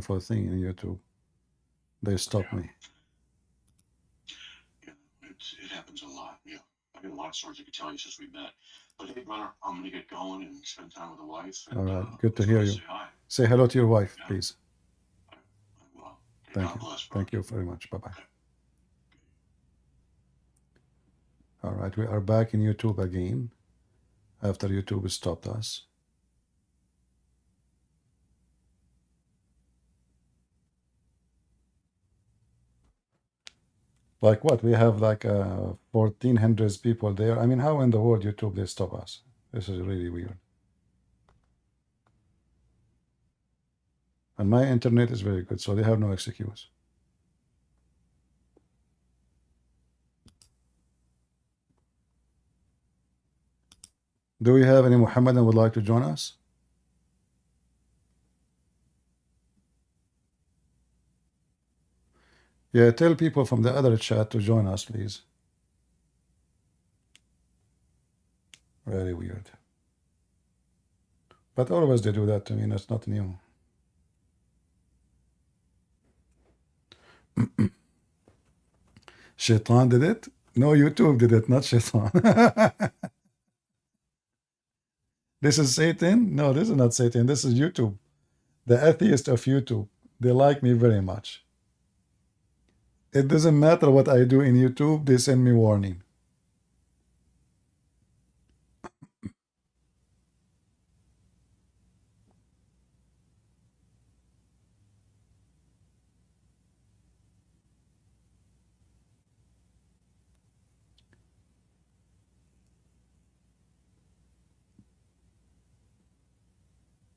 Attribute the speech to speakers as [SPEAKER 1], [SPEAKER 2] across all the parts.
[SPEAKER 1] painful thing in YouTube. They stopped me.
[SPEAKER 2] Yeah, it happens a lot. Yeah, I got a lot of stories I could tell you since we met. But hey, brother, I'm gonna get going and spend time with the wife. And,
[SPEAKER 1] All right, good to
[SPEAKER 2] just
[SPEAKER 1] hear
[SPEAKER 2] wanted
[SPEAKER 1] you.
[SPEAKER 2] Say hi.
[SPEAKER 1] Say hello to your wife,
[SPEAKER 2] Yeah,
[SPEAKER 1] please.
[SPEAKER 2] I will. Okay,
[SPEAKER 1] Thank
[SPEAKER 2] God
[SPEAKER 1] you.
[SPEAKER 2] bless, brother.
[SPEAKER 1] Thank you very much. Bye bye.
[SPEAKER 2] Okay.
[SPEAKER 1] All right, we are back in YouTube again after YouTube stopped us. Like what? We have like 1,400 people there. I mean, how in the world YouTube they stop us? This is really weird. And my internet is very good, so they have no excuse. Do we have any Muhammadan would like to join us? Yeah, tell people from the other chat to join us, please. Very weird. But always they do that to me, and it's not new. Shaitan did it? No, YouTube did it, not Shaitan. This is Satan? No, this is not Satan. This is YouTube. The atheist of YouTube. They like me very much. It doesn't matter what I do in YouTube, they send me warning.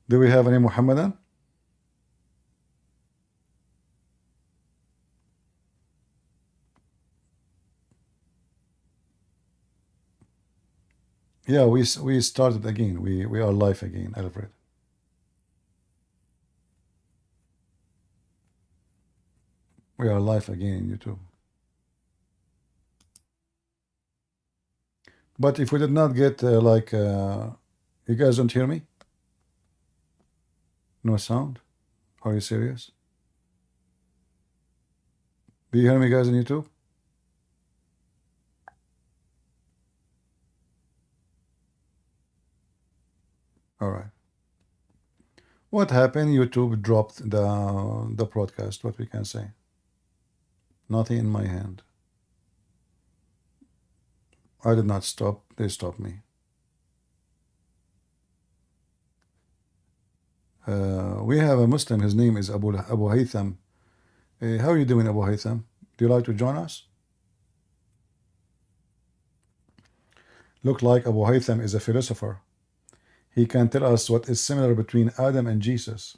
[SPEAKER 1] Do we have any Muhammadan? Yeah, we started again. We are live again, Alfred. We are live again in YouTube. But if we did not get you guys don't hear me? No sound? Are you serious? Do you hear me, guys, on YouTube? All right. What happened? YouTube dropped the broadcast. What we can say? Nothing in my hand. I did not stop. They stopped me. We have a Muslim. His name is Abu Haytham. How are you doing, Abu Haytham? Do you like to join us? Look like Abu Haytham is a philosopher. He can tell us what is similar between Adam and Jesus.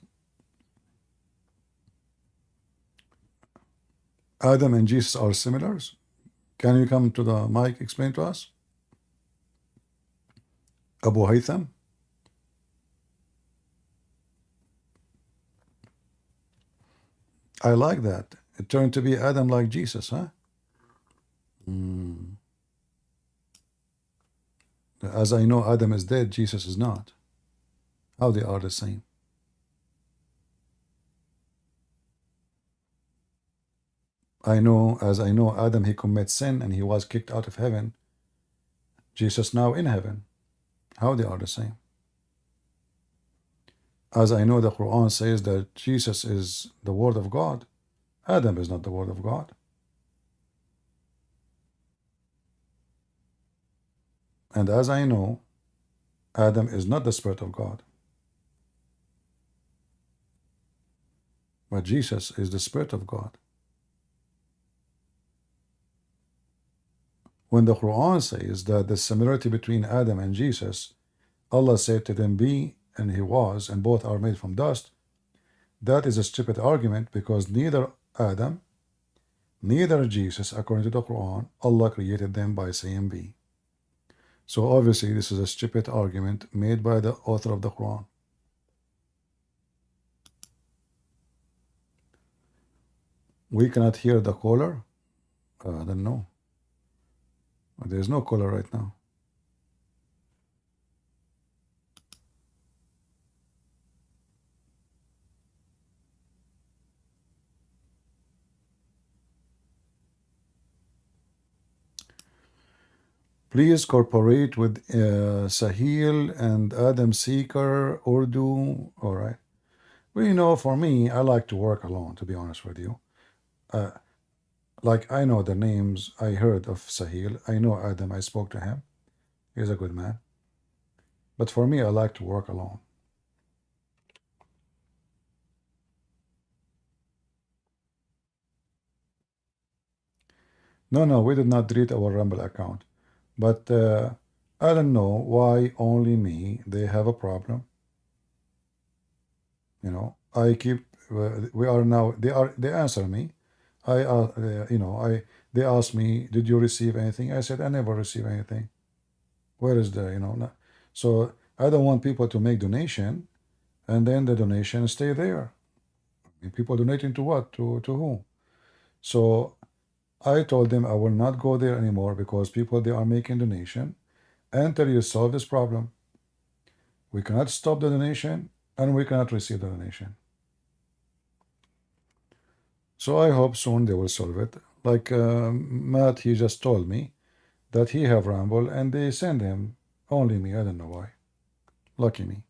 [SPEAKER 1] Adam and Jesus are similars. Can you come to the mic, explain to us? Abu Haytham? I like that. It turned to be Adam like Jesus, huh? As I know, Adam is dead, Jesus is not. How they are the same? As I know, Adam, he commits sin and he was kicked out of heaven. Jesus now in heaven. How they are the same? As I know, the Quran says that Jesus is the Word of God. Adam is not the Word of God. And as I know, Adam is not the Spirit of God. But Jesus is the Spirit of God. When the Quran says that the similarity between Adam and Jesus, Allah said to them, be, and he was, and both are made from dust, that is a stupid argument because neither Adam, neither Jesus, according to the Quran, Allah created them by saying be. So obviously this is a stupid argument made by the author of the Quran. We cannot hear the caller? I don't know. There is no caller right now. Please cooperate with Sahil and Adam Seeker, Urdu. All right. Well, you know, for me, I like to work alone, to be honest with you. Uh, like, I know the names. I heard of Sahil. I know Adam. I spoke to him. He's a good man. But for me, I like to work alone. No, no, we did not delete our Rumble account. But I don't know why only me. They have a problem. You know, I keep. We are now. They answer me. You know, They ask me, did you receive anything? I said, I never receive anything. Where is the, you know? So I don't want people to make donation, and then the donation stay there. And people donating to what? To whom? So I told them I will not go there anymore because people they are making donation until you solve this problem. We cannot stop the donation, and we cannot receive the donation. So I hope soon they will solve it. Like Matt, he just told me that he have Rumble and they send him only me. I don't know why. Lucky me.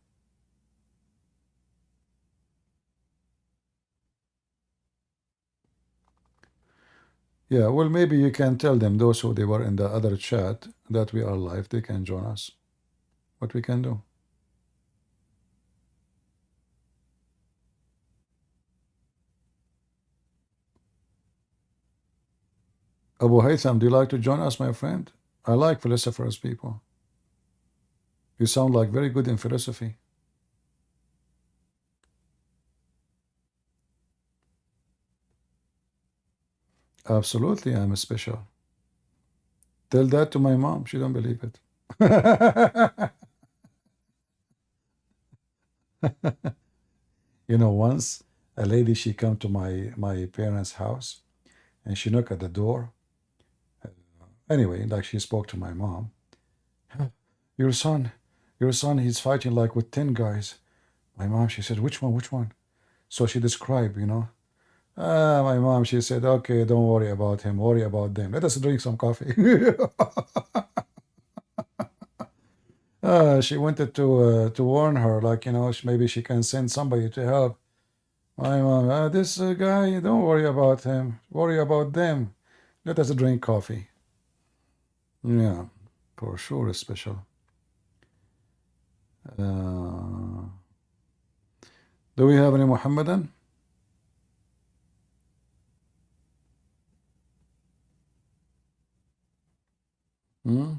[SPEAKER 1] Yeah, well, maybe you can tell them, those who they were in the other chat, that we are live. They can join us. What we can do. Abu Haytham, do you like to join us, my friend? I like philosophers, people. You sound like very good in philosophy. Absolutely, I'm special. Tell that to my mom. She don't believe it. You know, once a lady, she come to my parents' house and she knocked at the door. Anyway, like she spoke to my mom. Your son, he's fighting like with 10 guys. My mom, she said, which one, which one? So she described, you know. My mom, she said, okay, don't worry about him, worry about them. Let us drink some coffee. She wanted to warn her, like, you know, maybe she can send somebody to help. My mom, this guy, don't worry about him, worry about them. Let us drink coffee. Yeah, for sure, special. Do we have any Muhammadan? Hmm?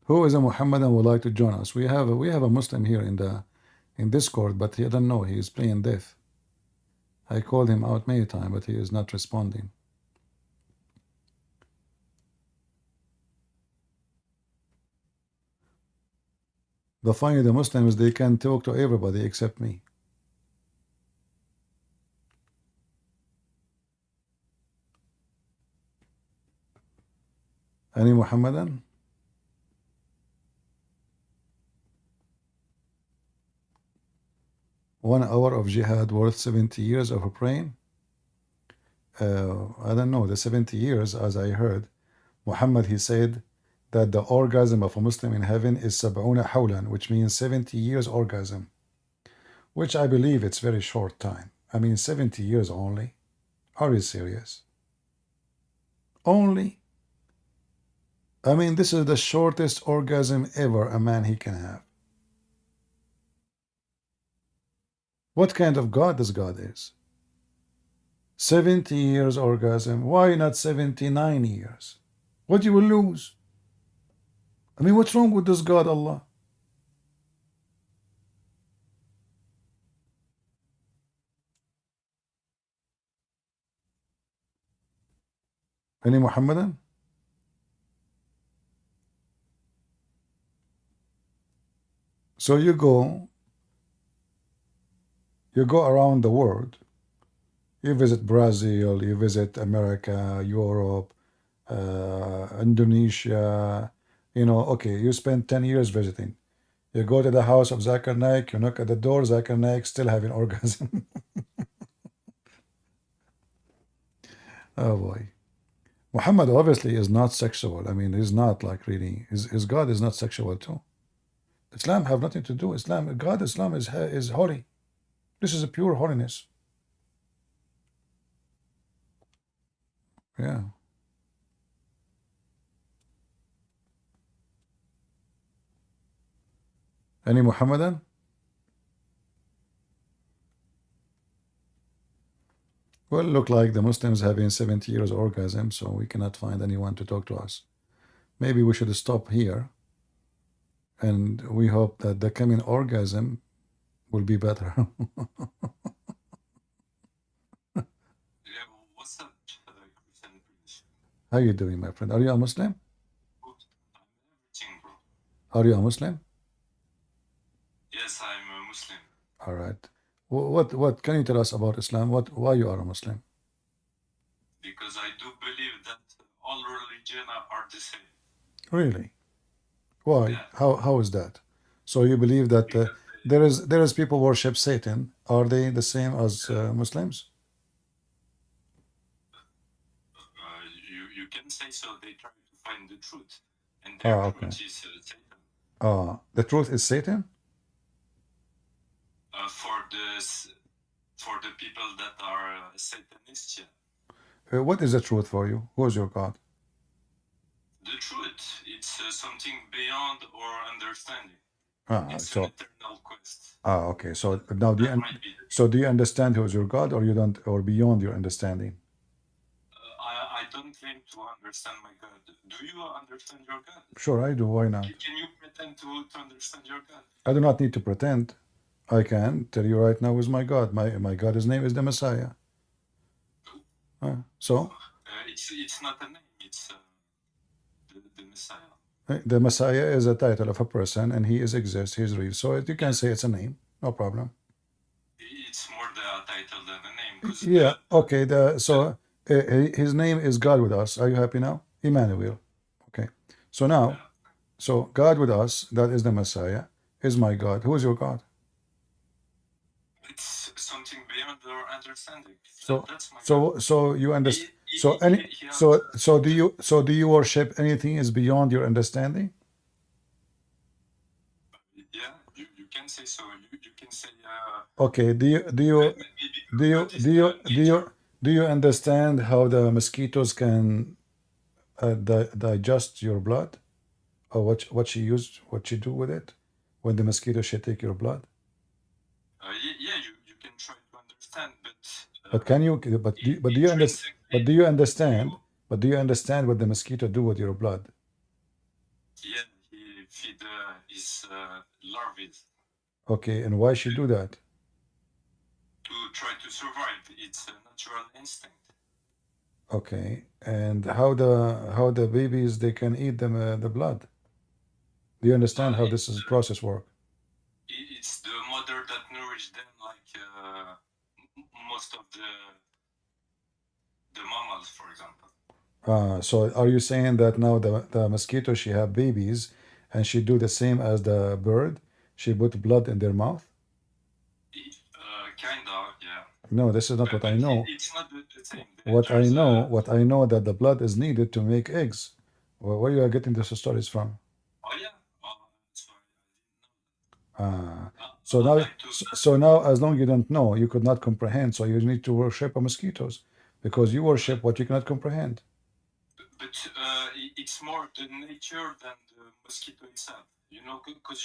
[SPEAKER 1] Who is a Muhammadan would like to join us? We have a Muslim here in Discord, but he doesn't know. He is playing deaf. I called him out many times, but he is not responding. The funny, the Muslims, they can talk to everybody except me. Any Muhammadan? One hour of jihad worth 70 years of praying? I don't know. The 70 years, as I heard, Muhammad, he said that the orgasm of a Muslim in heaven is sab'una hawlan, which means 70 years orgasm, which I believe it's very short time. I mean, 70 years only. Are you serious? Only? I mean, this is the shortest orgasm ever a man he can have. What kind of God this God is? 70 years orgasm. Why not 79 years? What you will lose? I mean, what's wrong with this God, Allah? Any Muhammadan? So you go around the world. You visit Brazil, you visit America, Europe, Indonesia. You know, okay, you spend 10 years visiting. You go to the house of Zakir Naik, you knock at the door, Zakir Naik still having orgasm. Oh boy. Muhammad obviously is not sexual. I mean, he's not like really. His God is not sexual too. Islam have nothing to do. Islam is holy. This is a pure holiness. Yeah. Any Muhammadan? Well, look like the Muslims having 70 years orgasm, so we cannot find anyone to talk to us. Maybe we should stop here, and we hope that the coming orgasm will be better.
[SPEAKER 2] Yeah, what's up, Christian Prince?
[SPEAKER 1] How you doing, my friend? Are you a Muslim?
[SPEAKER 2] Good. I'm everything, bro.
[SPEAKER 1] Are you a Muslim?
[SPEAKER 2] Yes, I'm a Muslim.
[SPEAKER 1] All right. What can you tell us about Islam? Why you are a Muslim?
[SPEAKER 2] Because I do believe that all religions are the same.
[SPEAKER 1] Really? Why?
[SPEAKER 2] Yeah.
[SPEAKER 1] How is that? So you believe that
[SPEAKER 2] Because
[SPEAKER 1] there is people worship Satan. Are they the same as Muslims?
[SPEAKER 2] you can say so. They try to find the truth, and their
[SPEAKER 1] Ah, okay.
[SPEAKER 2] truth is Satan.
[SPEAKER 1] The truth is Satan?
[SPEAKER 2] For the people that are Satanists, yeah.
[SPEAKER 1] What is the truth for you? Who is your God?
[SPEAKER 2] The truth, it's something beyond our understanding. It's
[SPEAKER 1] So
[SPEAKER 2] an eternal quest.
[SPEAKER 1] okay. So now
[SPEAKER 2] That might be.
[SPEAKER 1] do you understand who is your God, or you don't, or beyond your understanding?
[SPEAKER 2] I don't claim to understand my God. Do you understand your God?
[SPEAKER 1] Sure, I do. Why not?
[SPEAKER 2] Can you pretend to understand your God?
[SPEAKER 1] I do not need to pretend. I can tell you right now who is my God. My God's name is the Messiah. So
[SPEAKER 2] It's not a name. It's the Messiah.
[SPEAKER 1] the Messiah is a title of a person, and he exists. He's real. So you can say it's a name. No problem.
[SPEAKER 2] It's more the title than a name. 'Cause
[SPEAKER 1] Yeah. Okay. His name is God with us. Are you happy now? Emmanuel. Okay. So now, so God with us, that is the Messiah, is my God. Who is your God?
[SPEAKER 2] it's something beyond our understanding.
[SPEAKER 1] So
[SPEAKER 2] That's my God.
[SPEAKER 1] so you understand.
[SPEAKER 2] He has-
[SPEAKER 1] Do you worship anything is beyond your understanding?
[SPEAKER 2] Yeah, you can say so. You can say
[SPEAKER 1] Okay. Do you understand how the mosquitoes can digest your blood, or what you do with it when the mosquito should take your blood?
[SPEAKER 2] yeah, you can try to understand,
[SPEAKER 1] But can you? But do you understand? But do you understand? But do you understand what the mosquito do with your blood?
[SPEAKER 2] Yeah, he feed his larvae.
[SPEAKER 1] Okay, and why should do that?
[SPEAKER 2] To try to survive. It's a natural instinct.
[SPEAKER 1] Okay, and how the babies they can eat them the blood? Do you understand how this is process work?
[SPEAKER 2] It's the mother that nourishes them, like most of the mammals, for example.
[SPEAKER 1] So are you saying that now the mosquito she have babies, and she do the same as the bird? She put blood in their mouth?
[SPEAKER 2] Kinda, yeah.
[SPEAKER 1] No, this is not what I know.
[SPEAKER 2] It's not the same.
[SPEAKER 1] What I know that the blood is needed to make eggs. Where you are getting these stories from?
[SPEAKER 2] Oh yeah. Sorry, I didn't know.
[SPEAKER 1] So now, as long you don't know, you could not comprehend. So you need to worship mosquitoes, because you worship what you cannot comprehend.
[SPEAKER 2] But it's more the nature than the mosquito itself. You know, because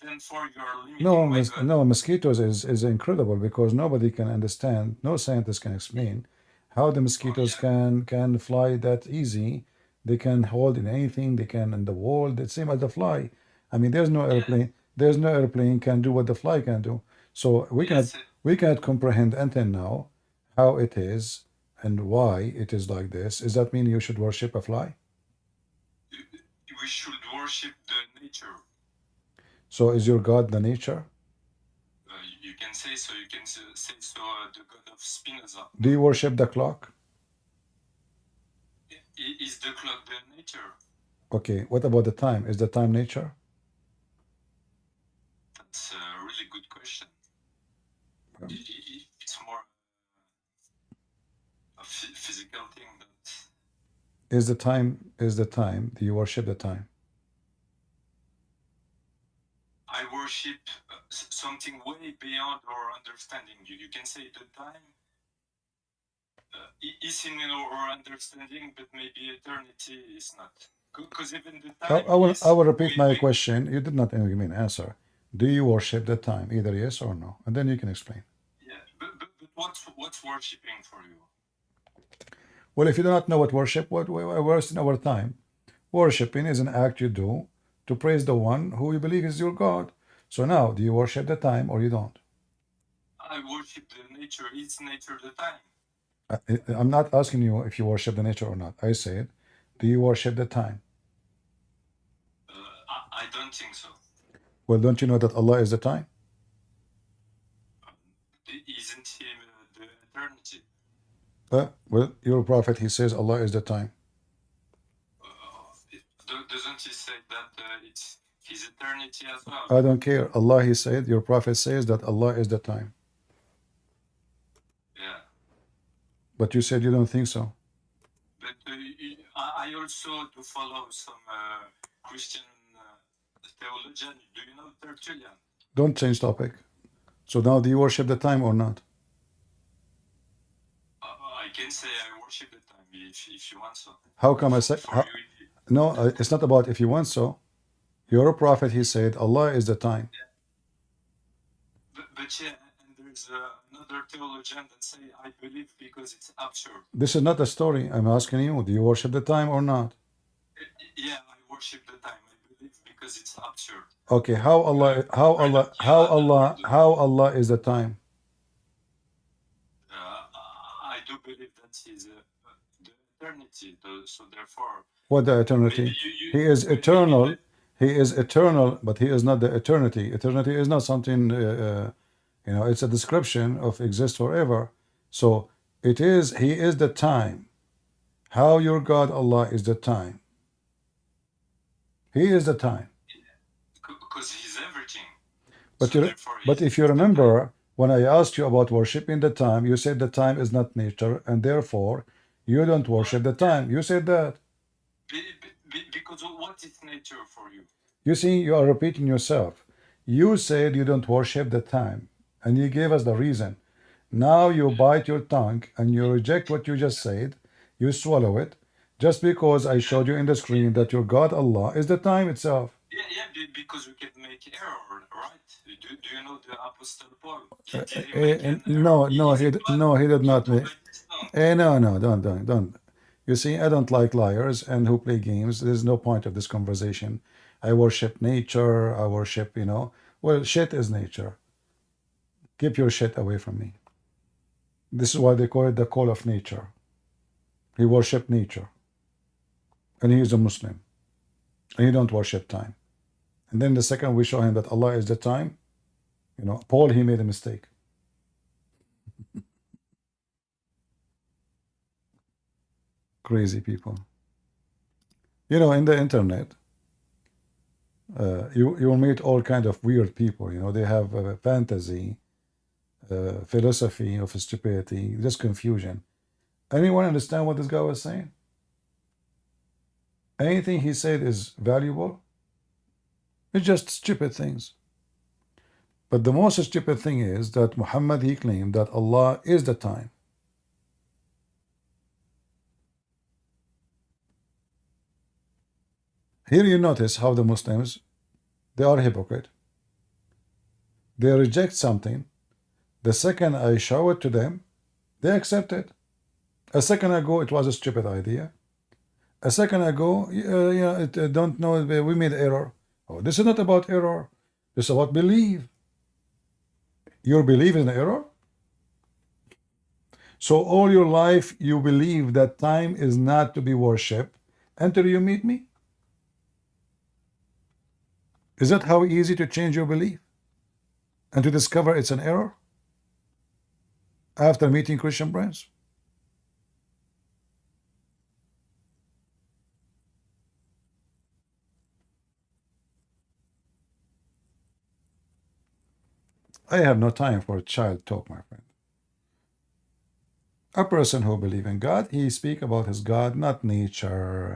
[SPEAKER 2] then for your limiting
[SPEAKER 1] No, mosquitoes is incredible, because nobody can understand. No scientist can explain how the mosquitoes can fly that easy. They can hold in anything. They can in the wall. The same as the fly. I mean, there's no airplane. There's no airplane can do what the fly can do. So we cannot comprehend until now how it is and why it is like this. Does that mean you should worship a fly?
[SPEAKER 2] We should worship the nature.
[SPEAKER 1] So is your God the nature?
[SPEAKER 2] You can say so. You can say so. The God of Spinoza.
[SPEAKER 1] Do you worship the clock?
[SPEAKER 2] Is the clock the nature?
[SPEAKER 1] Okay, what about the time? Is the time nature?
[SPEAKER 2] That's a really good question. It's more a physical thing, but
[SPEAKER 1] Is the time, do you worship the time?
[SPEAKER 2] I worship something way beyond our understanding. You can say the time is in our understanding, but maybe eternity is not. Because even the time
[SPEAKER 1] I will repeat my question. You did not give me an answer. Do you worship the time? Either yes or no. And then you can explain.
[SPEAKER 2] Yeah, but what's worshiping for you?
[SPEAKER 1] Well, if you do not know what worship, what in our time? Worshiping is an act you do to praise the one who you believe is your God. So now, do you worship the time or you don't?
[SPEAKER 2] I worship the nature. Is nature the time?
[SPEAKER 1] I'm not asking you if you worship the nature or not. I said, do you worship the time?
[SPEAKER 2] I don't think so.
[SPEAKER 1] Well, don't you know that Allah is the time?
[SPEAKER 2] Isn't He the eternity?
[SPEAKER 1] Well, your prophet, he says Allah is the time.
[SPEAKER 2] Doesn't He say that it's His eternity as well?
[SPEAKER 1] I don't care. Allah, he said, your prophet says that Allah is the time.
[SPEAKER 2] Yeah.
[SPEAKER 1] But you said you don't think so.
[SPEAKER 2] But I also do follow some Christian theologian. Do you know Tertullian?
[SPEAKER 1] Don't change topic. So now, do you worship the time or not?
[SPEAKER 2] I can say I worship the time if you want so.
[SPEAKER 1] How come I say? No, it's not about if you want so. Your prophet, he said, Allah is the time.
[SPEAKER 2] But yeah, and there's another theologian that say I believe because it's absurd.
[SPEAKER 1] This is not a story. I'm asking you, do you worship the time or not?
[SPEAKER 2] Yeah, I worship the time. I believe because it's absurd.
[SPEAKER 1] Okay, how Allah is the time?
[SPEAKER 2] I do believe that He's the eternity. So therefore,
[SPEAKER 1] what the eternity? He is eternal. He is eternal, but he is not the eternity. Eternity is not something, it's a description of exist forever. So it is, he is the time. How your God Allah is the time? He is the time.
[SPEAKER 2] Because He's everything.
[SPEAKER 1] But if you remember, when I asked you about worshiping the time, you said the time is not nature, and therefore you don't worship the time. You said that.
[SPEAKER 2] Because what is nature for you?
[SPEAKER 1] You see, you are repeating yourself. You said you don't worship the time, and you gave us the reason. Now you bite your tongue and you reject what you just said. You swallow it, just because I showed you in the screen that your God Allah is the time itself.
[SPEAKER 2] Yeah, because we can make error, right? Do you know the Apostle Paul?
[SPEAKER 1] No, he did not make. No, don't. You see, I don't like liars and who play games. There's no point of this conversation. I worship nature. I worship, well, shit is nature. Keep your shit away from me. This is why they call it the call of nature. He worshiped nature. And he is a Muslim. And he don't worship time. And then the second we show him that Allah is the time, Paul, he made a mistake. Crazy people. In the internet, you will meet all kind of weird people. They have a fantasy, philosophy of stupidity, just confusion. Anyone understand what this guy was saying? Anything he said is valuable? It's just stupid things. But the most stupid thing is that Muhammad, he claimed that Allah is the time. Here you notice how the Muslims, they are hypocrite. They reject something. The second I show it to them, they accept it. A second ago, it was a stupid idea. A second ago, don't know, we made error. Oh, this is not about error. This is about belief. Your belief is an error? So all your life, you believe that time is not to be worshipped until you meet me? Is that how easy to change your belief and to discover it's an error after meeting Christian Prince? I have no time for child talk, my friend. A person who believes in God, he speak about his God, not nature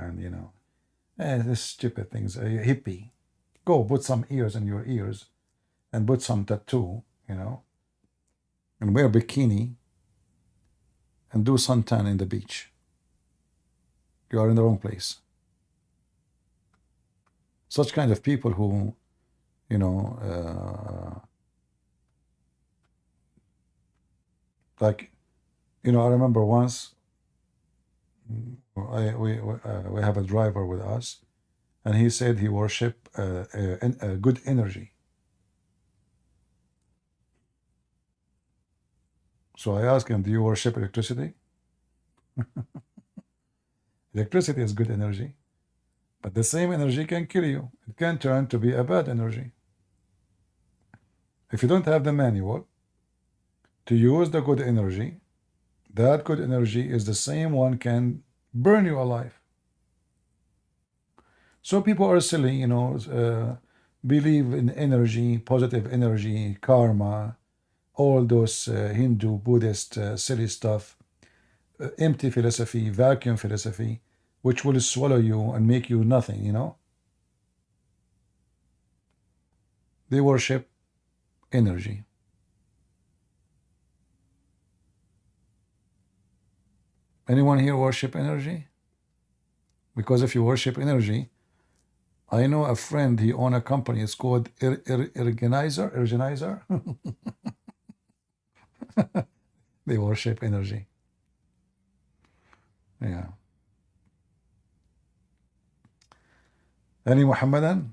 [SPEAKER 1] and this stupid things. A hippie, go put some ears in your ears and put some tattoo, and wear bikini and do suntan in the beach. You are in the wrong place. Such kind of people who, like, I remember once we have a driver with us, and he said he worship good energy. So I asked him, do you worship electricity? Electricity is good energy, but the same energy can kill you. It can turn to be a bad energy. If you don't have the manual to use the good energy, that good energy is the same one can burn you alive. So people are silly, believe in energy, positive energy, karma, all those Hindu, Buddhist silly stuff, empty philosophy, vacuum philosophy, which will swallow you and make you nothing, They worship energy. Anyone here worship energy? Because if you worship energy, I know a friend, he own a company, it's called Ergenizer. They worship energy. Yeah. Any Muhammadan?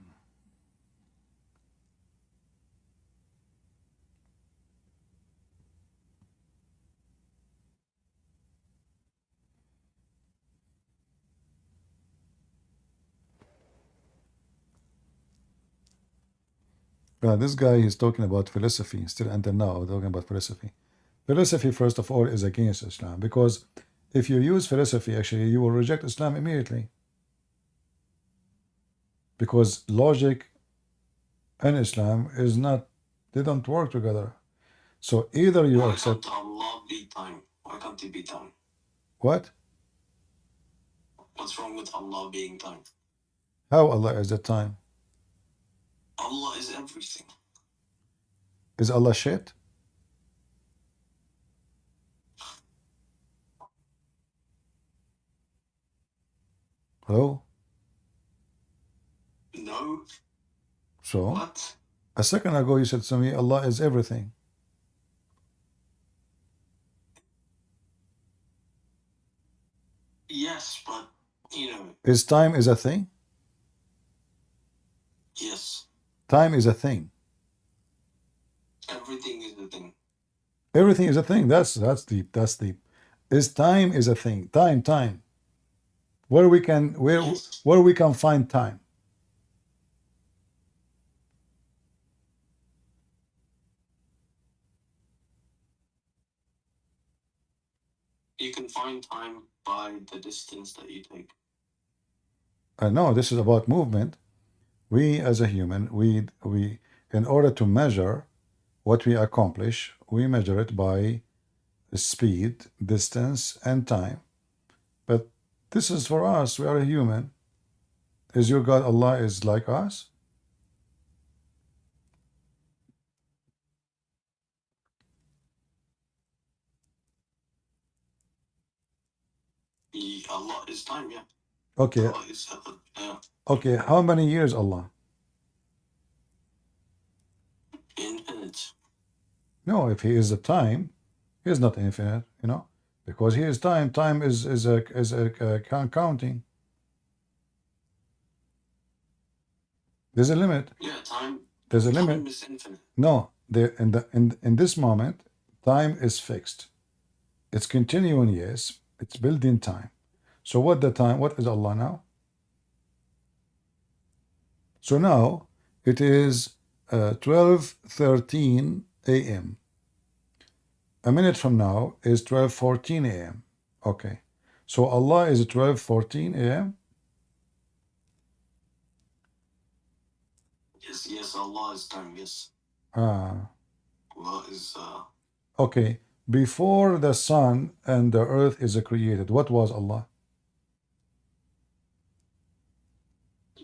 [SPEAKER 1] This guy is talking about philosophy, still until now, talking about philosophy. Philosophy, first of all, is against Islam, because if you use philosophy, actually, you will reject Islam immediately. Because logic and Islam is not, they don't work together. So either you accept.
[SPEAKER 2] Why can't Allah be time? Why can't he be time?
[SPEAKER 1] What?
[SPEAKER 2] What's wrong with Allah being time?
[SPEAKER 1] How Allah is the time?
[SPEAKER 2] Allah is everything.
[SPEAKER 1] Is Allah shit? Hello?
[SPEAKER 2] No.
[SPEAKER 1] So?
[SPEAKER 2] What?
[SPEAKER 1] A second ago you said to me, Allah is everything.
[SPEAKER 2] Yes, but,
[SPEAKER 1] Is time is a thing?
[SPEAKER 2] Yes.
[SPEAKER 1] Time is a thing.
[SPEAKER 2] Everything is a thing.
[SPEAKER 1] Everything is a thing. That's deep. That's deep. Is time is a thing. Time. Where we can find time.
[SPEAKER 2] You can find time by the distance that you take.
[SPEAKER 1] No, this is about movement. We as a human, we in order to measure what we accomplish, we measure it by speed, distance, and time. But this is for us. We are a human. Is your God Allah is like us?
[SPEAKER 2] Allah is time, yeah.
[SPEAKER 1] Okay.
[SPEAKER 2] Allah is
[SPEAKER 1] Okay, how many years Allah?
[SPEAKER 2] infinite.
[SPEAKER 1] No, if he is the time, he is not infinite, because he is time. Time is a counting. There's a limit.
[SPEAKER 2] Yeah, time.
[SPEAKER 1] There's a limit.
[SPEAKER 2] Time is infinite.
[SPEAKER 1] No, in this moment, time is fixed. It's continuing, yes. It's built-in time. So what is Allah now? So now it is 12:13 a.m. A minute from now is 12:14 a.m. Okay. So Allah is 12:14 a.m.
[SPEAKER 2] Yes, Allah is time, yes.
[SPEAKER 1] Ah.
[SPEAKER 2] Allah is
[SPEAKER 1] Okay. Before the sun and the earth is created, what was Allah?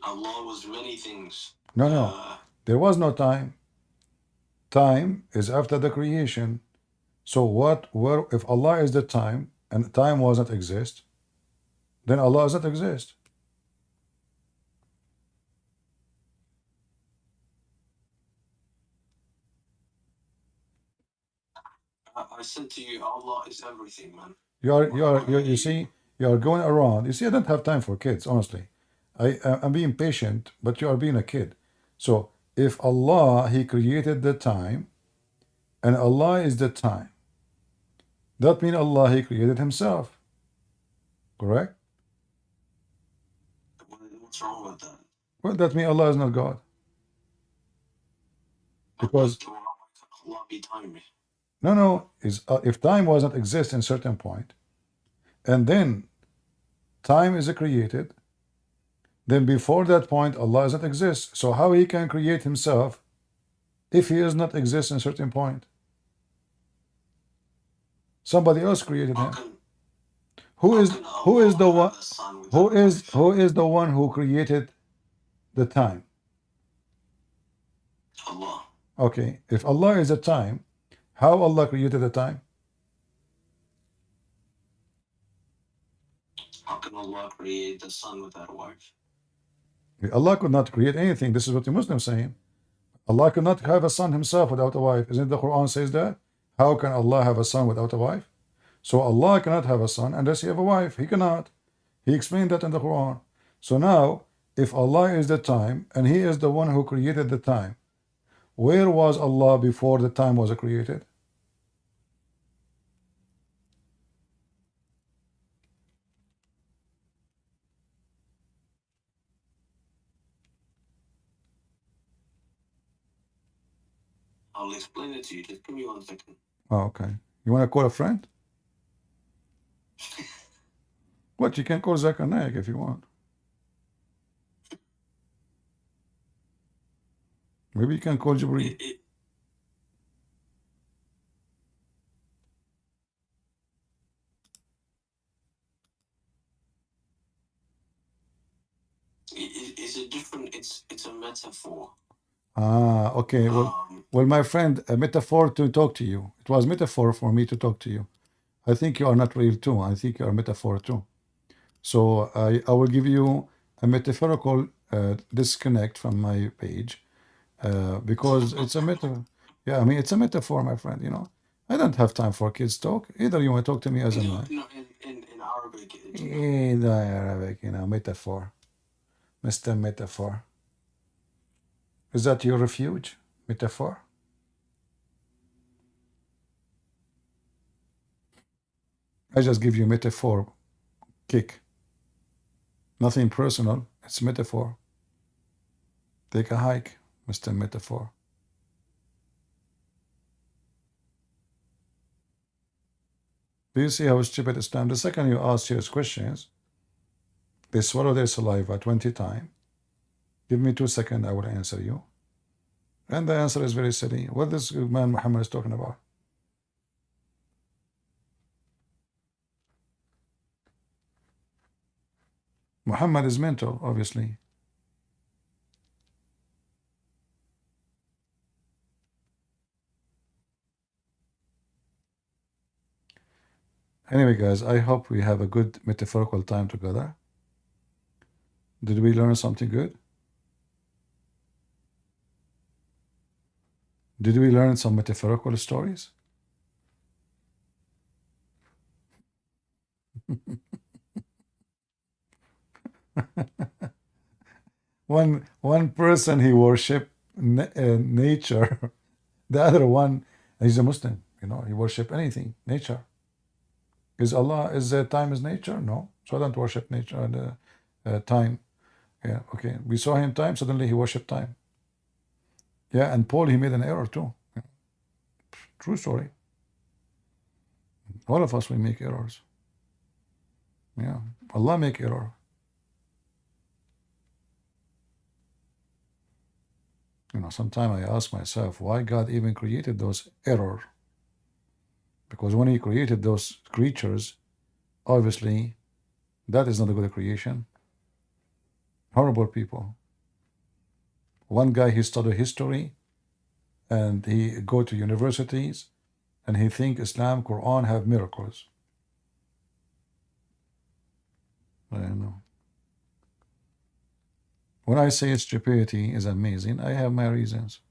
[SPEAKER 2] Allah was many things.
[SPEAKER 1] No. There was no time. Time is after the creation. So where, if Allah is the time and time was not exist, then Allah does not exist.
[SPEAKER 2] I said to you, Allah is everything, man.
[SPEAKER 1] You see, you are going around. You see, I don't have time for kids, honestly. I'm being patient, but you are being a kid. So if Allah, He created the time, and Allah is the time, that means Allah, He created Himself. Correct?
[SPEAKER 2] What's wrong with that?
[SPEAKER 1] Well, that means Allah is not God. Because
[SPEAKER 2] Allah be time.
[SPEAKER 1] no, if time was not exist in certain point, and then time is created, then before that point Allah does not exist. So how He can create Himself if He does not exist in certain point? Somebody else created Him. Who is the one? Who is the one who created the time?
[SPEAKER 2] Allah.
[SPEAKER 1] Okay, if Allah is the time, how Allah created the time?
[SPEAKER 2] How can Allah create the sun without a wife?
[SPEAKER 1] Allah could not create anything. This is what the Muslims saying. Allah could not have a son Himself without a wife. Isn't the Quran says that? How can Allah have a son without a wife? So Allah cannot have a son unless He have a wife. He cannot. He explained that in the Quran. So now, if Allah is the time and He is the one who created the time, where was Allah before the time was created?
[SPEAKER 2] I'll explain it to you. Just give me 1 second.
[SPEAKER 1] Oh, okay. You want to call a friend? What? You can call Zakir Naik if you want. Maybe you can call Jibreel. Is it different? It's a metaphor. Ah, okay. Well, my friend, a metaphor to talk to you. It was metaphor for me to talk to you. I think you are not real too. I think you are metaphor too. So I will give you a metaphorical disconnect from my page because it's a metaphor. Yeah, I mean, it's a metaphor, my friend, you know. I don't have time for kids talk. Either you want to talk to me as a man.
[SPEAKER 2] No, in Arabic.
[SPEAKER 1] In Arabic, you know, metaphor. Mr. Metaphor. Is that your refuge? Metaphor? I just give you metaphor kick. Nothing personal. It's metaphor. Take a hike, Mr. Metaphor. Do you see how stupid it is? The second you ask serious questions, they swallow their saliva 20 times. Give me 2 seconds, I will answer you. And the answer is very silly. What this man Muhammad is talking about? Muhammad is mental, obviously. Anyway, guys, I hope we have a good metaphorical time together. Did we learn something good? Did we learn some metaphorical stories? one person he worship nature, the other one he's a Muslim. You know, he worship anything, nature. Is Allah is time is nature? No, so I don't worship nature and time. Yeah, okay. We saw him time. Suddenly he worshipped time. Yeah, and Paul he made an error too. Yeah. True story. All of us we make errors. Yeah, Allah make error. You know, sometimes I ask myself why God even created those error. Because when he created those creatures, obviously that is not a good creation. Horrible people. One guy, he studied history and he go to universities and he think Islam, Quran have miracles. I don't know. When I say stupidity is amazing, I have my reasons.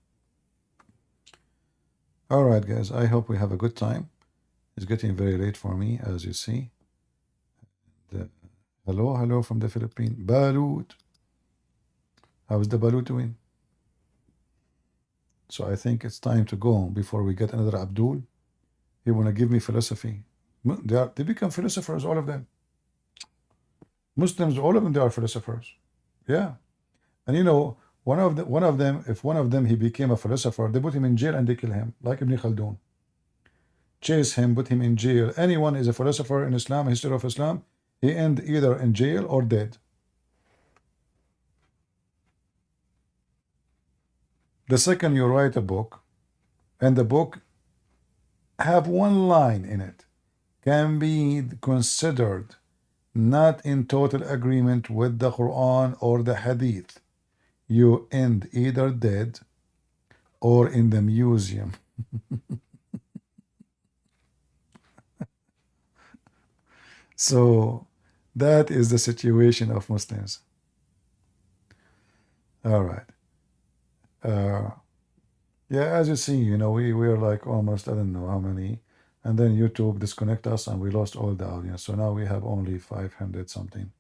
[SPEAKER 1] All right, guys, I hope we have a good time. It's getting very late for me, as you see. Hello from the Philippines. Balut. How's the Balut doing? So I think it's time to go before we get another Abdul. He want to give me philosophy. They become philosophers, all of them. Muslims, all of them, they are philosophers. Yeah. And you know, one of them, if one of them he became a philosopher, they put him in jail and they kill him, like Ibn Khaldun. Chase him, put him in jail. Anyone is a philosopher in Islam, history of Islam, he end either in jail or dead. The second you write a book, and the book have one line in it, can be considered not in total agreement with the Quran or the Hadith, you end either dead or in the museum. So that is the situation of Muslims. All right. Yeah, as you see, you know, we are like almost, I don't know how many, and then YouTube disconnect us and we lost all the audience. So now we have only 500 something.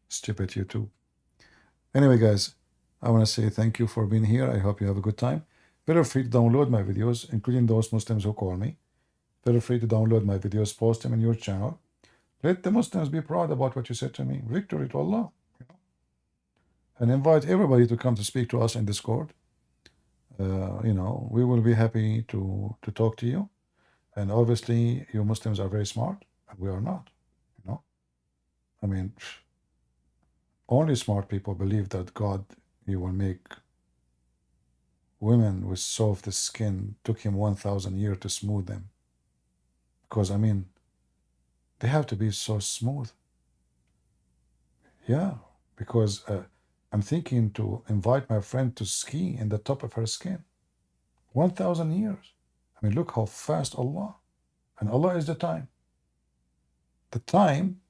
[SPEAKER 1] Stupid YouTube. Anyway, guys, I want to say thank you for being here. I hope you have a good time. Feel free to download my videos, including those Muslims who call me. Feel free to download my videos, post them in your channel. Let the Muslims be proud about what you said to me. Victory to Allah. You know? And invite everybody to come to speak to us in Discord. You know, we will be happy to talk to you. And obviously, you Muslims are very smart, and we are not. You know, I mean, only smart people believe that God, He will make women with soft skin. Took Him 1,000 years to smooth them. Because I mean, they have to be so smooth. Yeah, because I'm thinking to invite my friend to ski in the top of her skin. 1,000 years. I mean, look how fast Allah, and Allah is the time. The time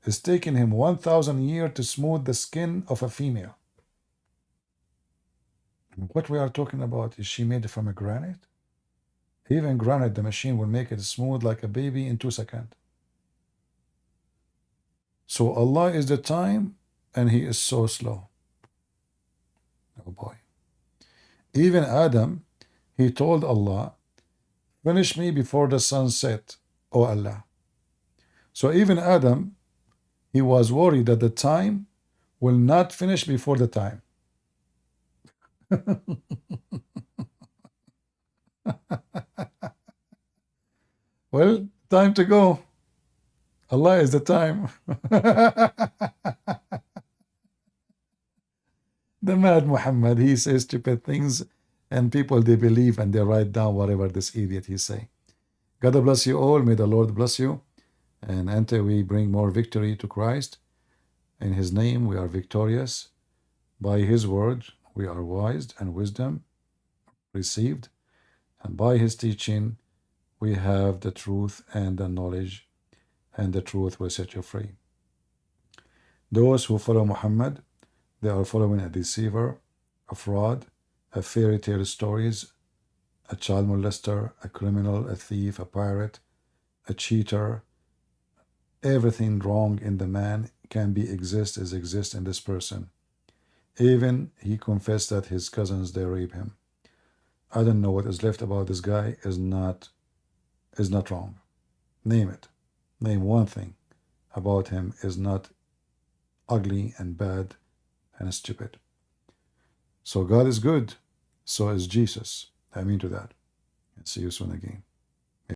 [SPEAKER 1] is taking him 1,000 years to smooth the skin of a female. What we are talking about is she made from a granite? Even granite, the machine will make it smooth like a baby in 2 seconds. So Allah is the time, and He is so slow. Oh boy. Even Adam, he told Allah, finish me before the sun set, O Allah. So even Adam, he was worried that the time will not finish before the time. Well, time to go. Allah is the time. The mad Muhammad, he says stupid things, and people, they believe and they write down whatever this idiot he say. God bless you all. May the Lord bless you. And until we bring more victory to Christ, in His name we are victorious. By His word we are wise, and wisdom received. And by His teaching we have the truth and the knowledge, and the truth will set you free. Those who follow Muhammad, they are following a deceiver, a fraud, a fairy tale stories, a child molester, a criminal, a thief, a pirate, a cheater. Everything wrong in the man can be exist in this person. Even he confessed that his cousins, they rape him. I don't know what is left about this guy is not wrong. Name it. Name one thing about him is not ugly and bad and stupid. So God is good. So is Jesus. I mean to that. And see you soon again.